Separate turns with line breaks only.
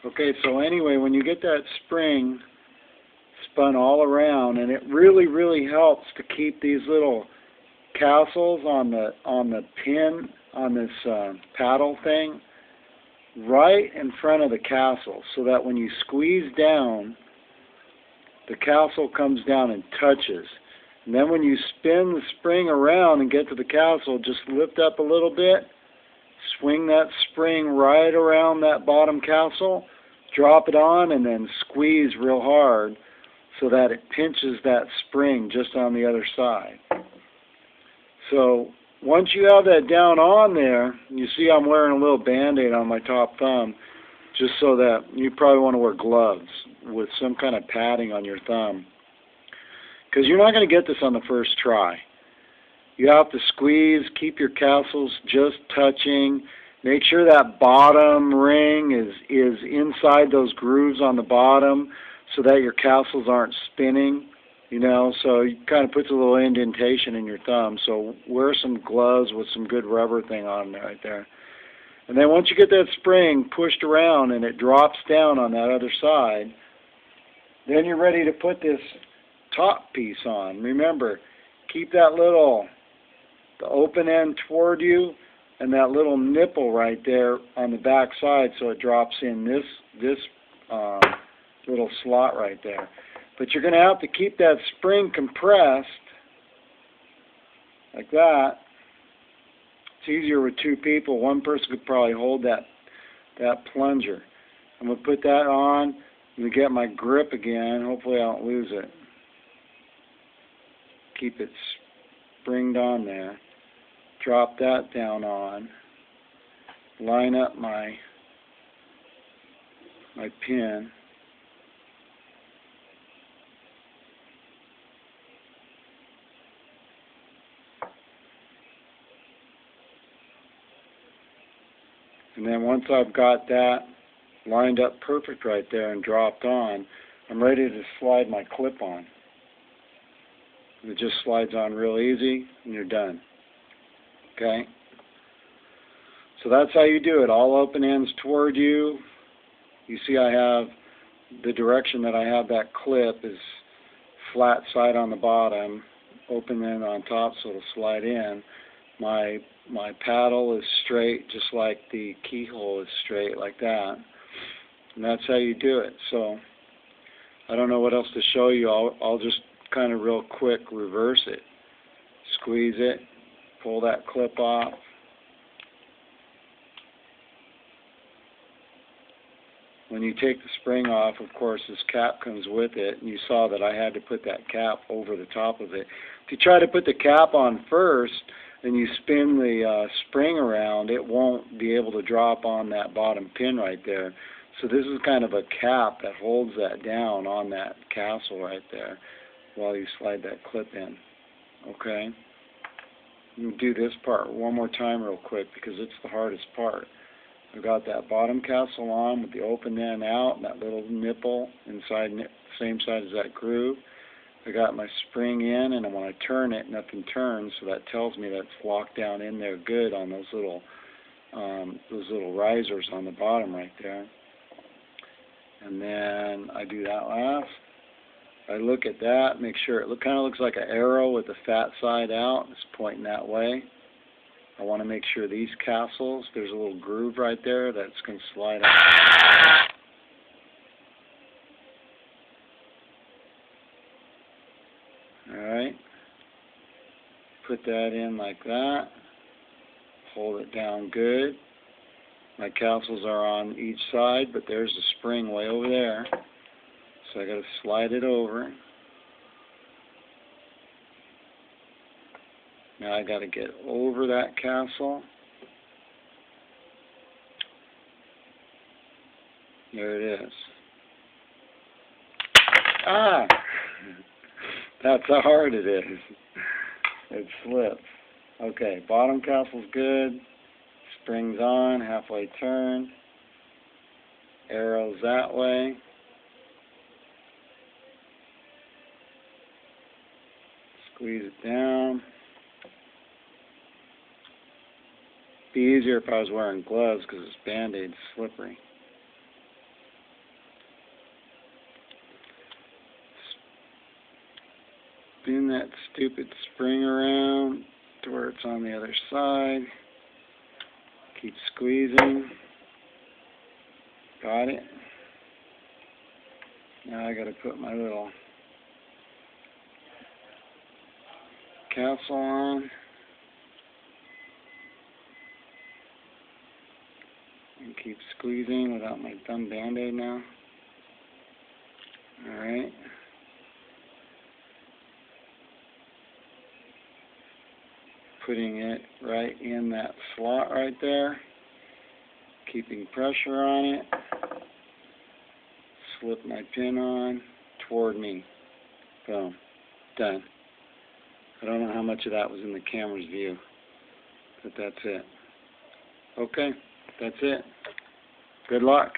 Okay, so anyway, when you get that spring spun all around, and it really, really helps to keep these little castles on the pin on this paddle thing right in front of the castle, so that when you squeeze down, the castle comes down and touches. And then when you spin the spring around and get to the castle, just lift up a little bit, swing that spring right around that bottom castle, drop it on, and then squeeze real hard so that it pinches that spring just on the other side. So once you have that down on there, you see I'm wearing a little Band-Aid on my top thumb, just so that you probably want to wear gloves with some kind of padding on your thumb, because you're not going to get this on the first try. You have to squeeze, keep your castles just touching, make sure that bottom ring is inside those grooves on the bottom so that your castles aren't spinning, you know, so it kind of puts a little indentation in your thumb. So wear some gloves with some good rubber thing on right there. And then once you get that spring pushed around and it drops down on that other side, then you're ready to put this top piece on. Remember, keep that the open end toward you and that little nipple right there on the back side, so it drops in this little slot right there. But you're going to have to keep that spring compressed like that. It's easier with two people. One person could probably hold that plunger. I'm going to put that on. I'm going to get my grip again. Hopefully I don't lose it. Keep it springed on there. Drop that down on. Line up my pin. And then once I've got that lined up perfect right there and dropped on, I'm ready to slide my clip on. It just slides on real easy and you're done. Okay? So that's how you do it. All open ends toward you. You see I have the direction that I have that clip is flat side on the bottom, open end on top so it'll slide in. My paddle is straight, just like the keyhole is straight, like that. And that's how you do it. So I don't know what else to show you. I'll just kind of real quick reverse it. Squeeze it, pull that clip off. When you take the spring off, of course, this cap comes with it, and you saw that I had to put that cap over the top of it. If you try to put the cap on first, and you spin the spring around, it won't be able to drop on that bottom pin right there. So this is kind of a cap that holds that down on that castle right there while you slide that clip in. Okay? You do this part one more time real quick because it's the hardest part. I've got that bottom castle on with the open end out and that little nipple inside, same side as that groove. I got my spring in, and when I turn it, nothing turns, so that tells me that's locked down in there good on those little risers on the bottom right there. And then I do that last. I look at that, make sure it kind of looks like an arrow with the fat side out. It's pointing that way. I want to make sure these castles, there's a little groove right there that's going to slide out. Alright, put that in like that, hold it down good. My castles are on each side, but there's the spring way over there, so I got to slide it over. Now I got to get over that castle. There it is. Ah! That's how hard it is. It slips. Okay, bottom castle's good. Springs on, halfway turn. Arrows that way. Squeeze it down. Be easier if I was wearing gloves because this Band-Aid's slippery. spin that stupid spring around to where it's on the other side. Keep squeezing. Got it. Now I got to put my little capsule on. And keep squeezing without my thumb band-aid now. Alright. Putting it right in that slot right there. Keeping pressure on it. Slip my pin on toward me. Boom. Done. I don't know how much of that was in the camera's view, but that's it. Okay, that's it. Good luck.